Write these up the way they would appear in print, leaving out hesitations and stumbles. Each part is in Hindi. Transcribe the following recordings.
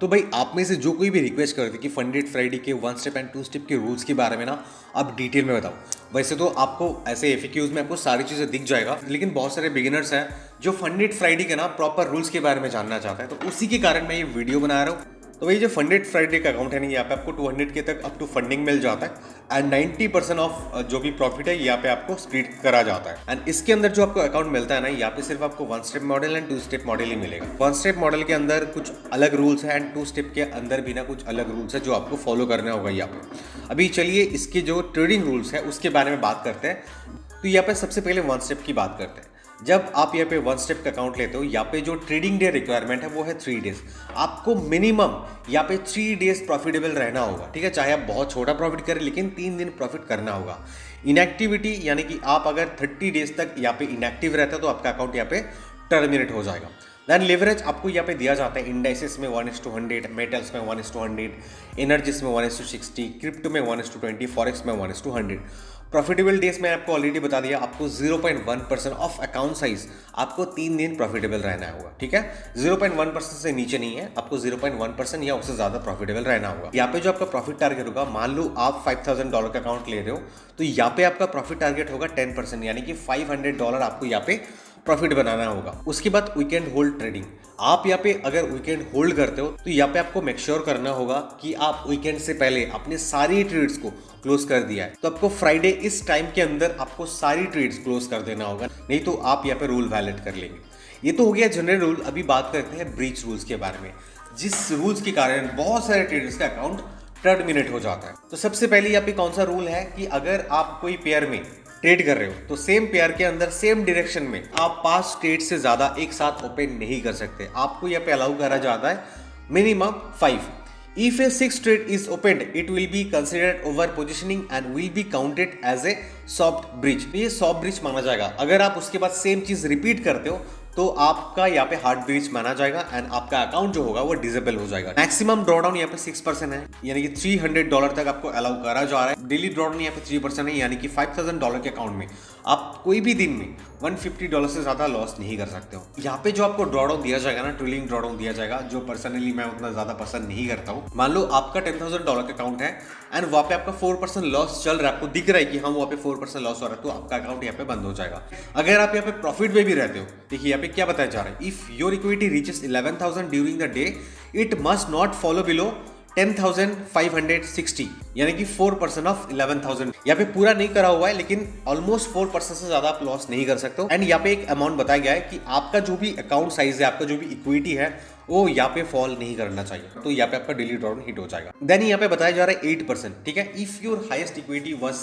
तो भाई आप में से जो कोई भी रिक्वेस्ट करते कि फंडेड फ्राइडे के 1 स्टेप एंड 2 स्टेप के रूल्स के बारे में ना आप डिटेल में बताओ। वैसे तो आपको ऐसे एफएक्यूज में आपको सारी चीज़ें दिख जाएगा, लेकिन बहुत सारे बिगिनर्स हैं जो फंडेड फ्राइडे के ना प्रॉपर रूल्स के बारे में जानना चाहता है, तो उसी के कारण मैं ये वीडियो बना रहा हूँ। तो भाई जो फंडेड फ्राइडे का अकाउंट है ना, यहाँ पे आपको 200 के तक अप टू फंडिंग मिल जाता है एंड 90% ऑफ जो भी प्रॉफिट है यहाँ पे आपको स्प्लिट करा जाता है। एंड इसके अंदर जो आपको अकाउंट मिलता है ना, यहाँ पे सिर्फ आपको 1 step model and 2 step model ही मिलेगा। 1 स्टेप मॉडल के अंदर कुछ अलग रूल्स है एंड 2 स्टेप के अंदर भी ना कुछ अलग रूल्स है जो आपको फॉलो करना होगा यहाँ पे। अभी चलिए इसके जो ट्रेडिंग रूल्स है उसके बारे में बात करते हैं। तो यहाँ पे सबसे पहले 1 स्टेप की बात करते हैं। जब आप यहाँ पे 1 स्टेप का अकाउंट लेते हो, यहाँ पे जो ट्रेडिंग डे रिक्वायरमेंट है वो है 3 डेज। आपको मिनिमम यहाँ पे 3 डेज प्रॉफिटेबल रहना होगा, ठीक है। चाहे आप बहुत छोटा प्रॉफिट करें, लेकिन 3 दिन प्रॉफिट करना होगा। इनएक्टिविटी यानी कि आप अगर 30 डेज तक यहाँ पे इनएक्टिव रहता है तो आपका अकाउंट यहाँ पे टर्मिनेट हो जाएगा। देन लेवरेज आपको यहाँ पे दिया जाता है इंडाइसेस में 1:100, मेटल्स में 1:100, एनर्जीज में 1:60, क्रिप्टो में 1:20, फॉरेक्स में 1:100। प्रॉफिटेबल डेज में आपको ऑलरेडी बता दिया, आपको 0.1% ऑफ अकाउंट साइज आपको 3 दिन प्रॉफिटेबल रहना होगा, ठीक है। 0.1% से नीचे नहीं है, आपको 0.1% या उससे ज़्यादा प्रॉफिटेबल रहना होगा। यहाँ पे जो आपका प्रॉफिट टारगेट होगा, मान लो आप $5,000 का अकाउंट ले रहे हो, तो यहाँ पे आपका प्रॉफिट टारगेट होगा 10%, यानी कि $500 आपको यहाँ पे प्रॉफिट बनाना होगा। उसके बाद वीकेंड होल्ड ट्रेडिंग। आप यहाँ पे अगर वीकेंड होल्ड करते हो तो यहाँ पे आपको मेक श्योर करना होगा कि आप वीकेंड से पहले अपने सारी ट्रेड्स को क्लोज कर दिया है। तो आपको फ्राइडे इस टाइम के अंदर आपको सारी ट्रेड्स क्लोज कर देना होगा, नहीं तो आप यहाँ पे रूल वैलिड कर लेंगे। ये तो हो गया जनरल रूल। अभी बात करते हैं ब्रीच रूल्स के बारे में, जिस रूल्स के कारण बहुत सारे ट्रेडर्स का अकाउंट टर्मिनेट हो जाता है। तो सबसे पहले यहाँ पे कौन सा रूल है कि अगर आप कोई पेयर में ट्रेड कर रहे हो तो सेम पेयर के अंदर सेम डायरेक्शन में आप 5 ट्रेड से ज्यादा एक साथ ओपन नहीं कर सकते। आपको यहाँ पे अलाउ करा जाता है minimum 5। If a 6th trade is opened, it will be considered over positioning and will be counted as a soft breach। तो ये सॉफ्ट ब्रीच माना जाएगा। अगर आप उसके बाद सेम चीज रिपीट करते हो तो आपका यहाँ पे हार्ड ब्रीच माना जाएगा एंड आपका अकाउंट जो होगा वो डिसेबल हो जाएगा। मैक्सिमम ड्रॉडाउन यहाँ पे 6% है, यानी कि $300 तक आपको अलाउ करा जा रहा है। डेली ड्रॉडाउन यहाँ पे 3% है, यानी कि $5,000 के अकाउंट में आप कोई भी दिन में $150 से ज्यादा लॉस नहीं कर सकते हो। यहाँ पे जो आपको ड्रॉडाउन दिया जाएगा ना, ट्रेलिंग ड्रॉडाउन दिया जाएगा, जो पर्सनली मैं उतना ज्यादा पसंद नहीं करता हूँ। मान लो आपका $10,000 का अकाउंट है एंड वहाँ पे आपका 4% लॉस चल रहा है, आपको दिख रहा है कि हाँ वहाँ पे 4% लॉस हो रहा है, तो आपका अकाउंट यहाँ पे बंद हो जाएगा। अगर आप यहाँ पे प्रॉफिट में भी रहते हो, देखिए यहाँ पे क्या बताया जा रहा है, if your equity reaches 11,000 during the day, it must not follow below 10,560, यानी कि 4% ऑफ 11,000। यहाँ पे पूरा नहीं करा हुआ है, लेकिन ऑलमोस्ट 4% से ज्यादा आप लॉस नहीं कर सकते हो। एंड यहाँ पे एक अमाउंट बताया गया है कि आपका जो भी अकाउंट साइज है, आपका जो भी इक्विटी है, वो यहाँ पे फॉल नहीं करना चाहिए, तो यहाँ पे आपका डेली ड्रॉडाउन हिट हो जाएगा। देन यहाँ पे बताया जा रहा है 8%, ठीक है। If your highest equity was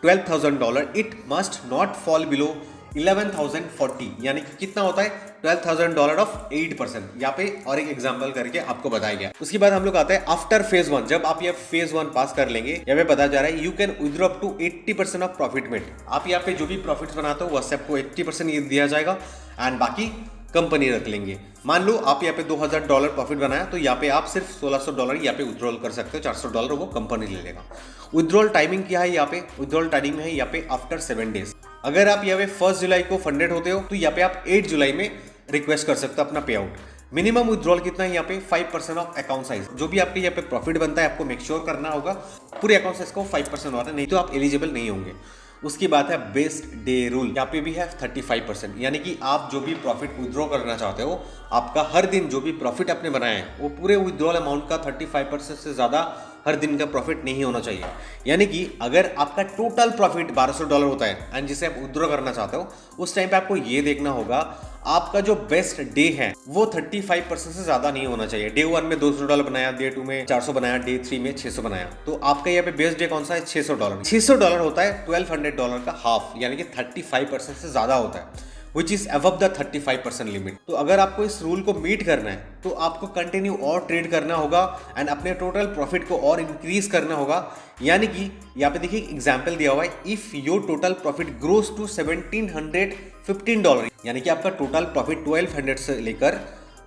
$12,000, it must not fall below 11,040, यानी कि कितना होता है $12,000 ऑफ 8%। यहाँ पे और एक एग्जांपल करके आपको बताया गया। उसके बाद हम लोग आते हैं आफ्टर फेज 1। जब आप ये फेज 1 पास कर लेंगे, यहाँ पे बताया जा रहा है you can withdraw up to 80% of profit made. आप यहाँ पे जो भी प्रॉफिट बनाते हो वैसे आपको 80% ये दिया जाएगा एंड बाकी कंपनी रख लेंगे। मान लो आप यहाँ पे $2,000 प्रॉफिट बनाया, तो यहाँ पे आप सिर्फ $1,600 यहाँ पे विथड्रॉल कर सकते हो, $400 वो कंपनी ले लेगा। विथड्रॉल टाइमिंग क्या है यहाँ पे? विथड्रॉल टाइमिंग है यहाँ पे आफ्टर 7 डेज। अगर आप यहाँ पे 1 जुलाई को फंडेड होते हो तो यहाँ पे आप 8 जुलाई में रिक्वेस्ट कर सकते हो अपना पे आउट। मिनिमम विथड्रॉल कितना है यहाँ पे? 5% ऑफ अकाउंट साइज। जो भी आपके यहाँ पे प्रॉफिट बनता है आपको मेक श्योर करना होगा पूरे अकाउंट साइज को 5% होना, नहीं तो आप एलिजिबल नहीं होंगे। उसकी बात है बेस्ट डे रूल। यहाँ पे भी है 35%, यानी कि आप जो भी प्रॉफिट विथड्रॉ करना चाहते हो, आपका हर दिन जो भी प्रॉफिट आपने बनाया है वो पूरे विथड्रॉल अमाउंट का 35% से ज़्यादा हर दिन का प्रॉफिट नहीं होना चाहिए। यानी कि अगर आपका टोटल प्रॉफिट $1,200 होता है एंड जिसे आप विथड्रॉ करना चाहते हो, उस टाइम पे आपको ये देखना होगा आपका जो बेस्ट डे है वो 35% से ज्यादा नहीं होना चाहिए। डे 1 में $200 बनाया, डे 2 में 400 बनाया, डे 3 में 600 बनाया, तो आपका यहाँ पे बेस्ट डे कौन सा है? $600। $600 होता है $1,200 का हाफ, यानी कि 35% से ज्यादा होता है, which is above the 35% limit. तो अगर आपको इस रूल को मीट करना है तो आपको कंटिन्यू और ट्रेड करना होगा एंड अपने टोटल प्रॉफिट को और इंक्रीज करना होगा। यानी कि यहाँ पे देखिए एग्जाम्पल दिया हुआ है, if your total profit grows to $1,715, यानी कि आपका टोटल प्रॉफिट 1200 से लेकर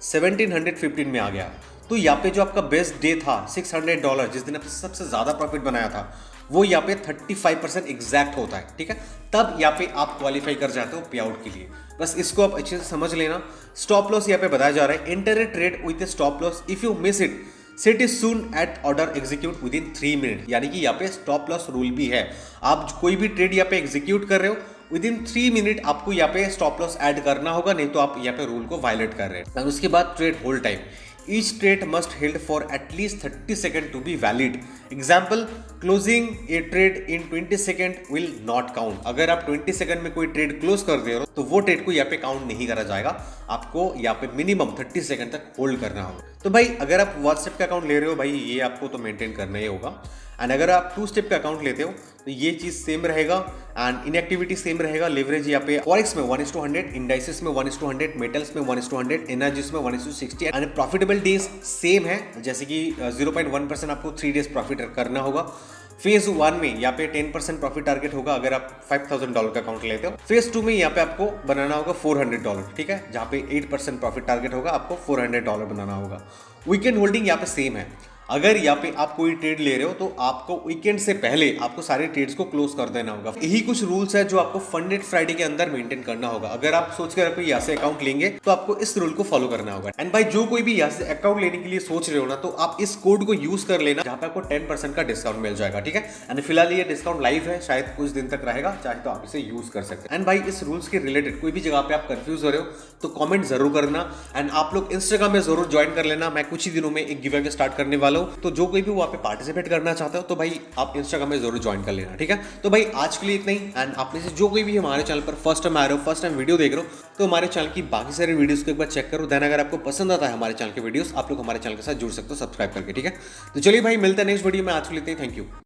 1715 में आ गया, तो यहाँ पे जो आपका बेस्ट डे था $600, जिस दिन आपने सबसे ज्यादा प्रॉफिट बनाया था, वो यहाँ पे 35% एग्जैक्ट होता है, ठीक है। तब यहाँ पे आप क्वालिफाई कर जाते हो पे आउट के लिए। बस इसको आप अच्छे से समझ लेना। स्टॉप लॉस यहाँ पे बताया जा रहा है, enter a trade with A stop loss, if you miss it set is soon eight order execute with in 3 minute. यानी कि यहाँ पे स्टॉप लॉस रूल भी है। आप कोई भी ट्रेड यहाँ पे एग्जीक्यूट कर रहे हो विद इन 3 मिनट आपको यहाँ पे स्टॉप लॉस ऐड करना होगा, नहीं तो आप यहाँ पे रूल को वायलेट कर रहे हैं। और उसके बाद trade hold time, each trade must held for at least 30 seconds to be valid. Example, closing a trade in 20 second will not count. अगर आप 20 सेकंड में कोई ट्रेड क्लोज कर दे रहे हो तो वो ट्रेड को यहाँ पे काउंट नहीं करा जाएगा, आपको यहाँ पे मिनिमम 30 सेकंड तक होल्ड करना होगा। तो भाई अगर आप व्हाट्सएप का अकाउंट ले रहे हो भाई, ये आपको तो मेंटेन करना ही होगा। एंड अगर आप 2 स्टेप का अकाउंट लेते हो तो ये चीज सेम रहेगा एंड इनएक्टिविटी सेम रहेगा। लेवरेज यहाँ पे फॉरेक्स में 1:100, इंडाइसेस में 1:100, मेटल्स में 1:100, एनर्जीज में 1:60 एंड प्रॉफिटेबल डेज सेम है, जैसे कि 0.1% आपको 3 डेज प्रॉफिट करना होगा। फेज 1 में यहाँ पे 10% प्रॉफिट टारगेट होगा अगर आप $5,000 का अकाउंट लेते हो। फेज 2 में यहाँ पे आपको बनाना होगा $400, ठीक है, जहाँ पे 8% प्रॉफिट टारगेट होगा, आपको $400 बनाना होगा। वीकेंड होल्डिंग यहाँ पे सेम है। अगर यहाँ पे आप कोई ट्रेड ले रहे हो तो आपको वीकेंड से पहले आपको सारे ट्रेड्स को क्लोज कर देना होगा। यही कुछ रूल्स है जो आपको फंडेड फ्राइडे के अंदर मेंटेन करना होगा। अगर आप सोच कर कोई यहाँ से अकाउंट लेंगे तो आपको इस रूल को फॉलो करना होगा। एंड भाई जो कोई भी यहाँ से अकाउंट लेने के लिए सोच रहे हो ना, तो आप इस कोड को यूज कर लेना, जहाँ पे आपको 10% का डिस्काउंट मिल जाएगा, ठीक है। एंड फिलहाल ये डिस्काउंट लाइव है, शायद कुछ दिन तक रहेगा, चाहे तो आप इसे यूज कर सकते हैं। एंड भाई इस रूल्स के रिलेटेड कोई भी जगह पे आप कंफ्यूज हो रहे हो तो कॉमेंट जरूर करना। एंड आप लोग इंस्टाग्राम में जरूर ज्वाइन कर लेना, मैं कुछ ही दिनों में एक गिव अवे स्टार्ट करने वाला हूँ, तो जो कोई भी वहाँ पे पार्टिसिपेट करना चाहते हो तो भाई आप इंस्टाग्राम में जरूर ज्वाइन कर लेना, ठीक है। तो भाई आज के लिए इतना ही। एंड आप में से जो कोई भी हमारे चैनल पर फर्स्ट टाइम आ रहे हो, फर्स्ट टाइम वीडियो देख रहे हो, तो हमारे चैनल की बाकी सारे वीडियोस को एक बार चेक करो। देन अगर आपको पसंद आता है हमारे चैनल के वीडियोस, आप लोग हमारे चैनल के साथ जुड़ सकते हो सब्सक्राइब करके, ठीक है। तो चलिए भाई मिलते हैं नेक्स्ट वीडियो में, आज के लिए थैंक यू।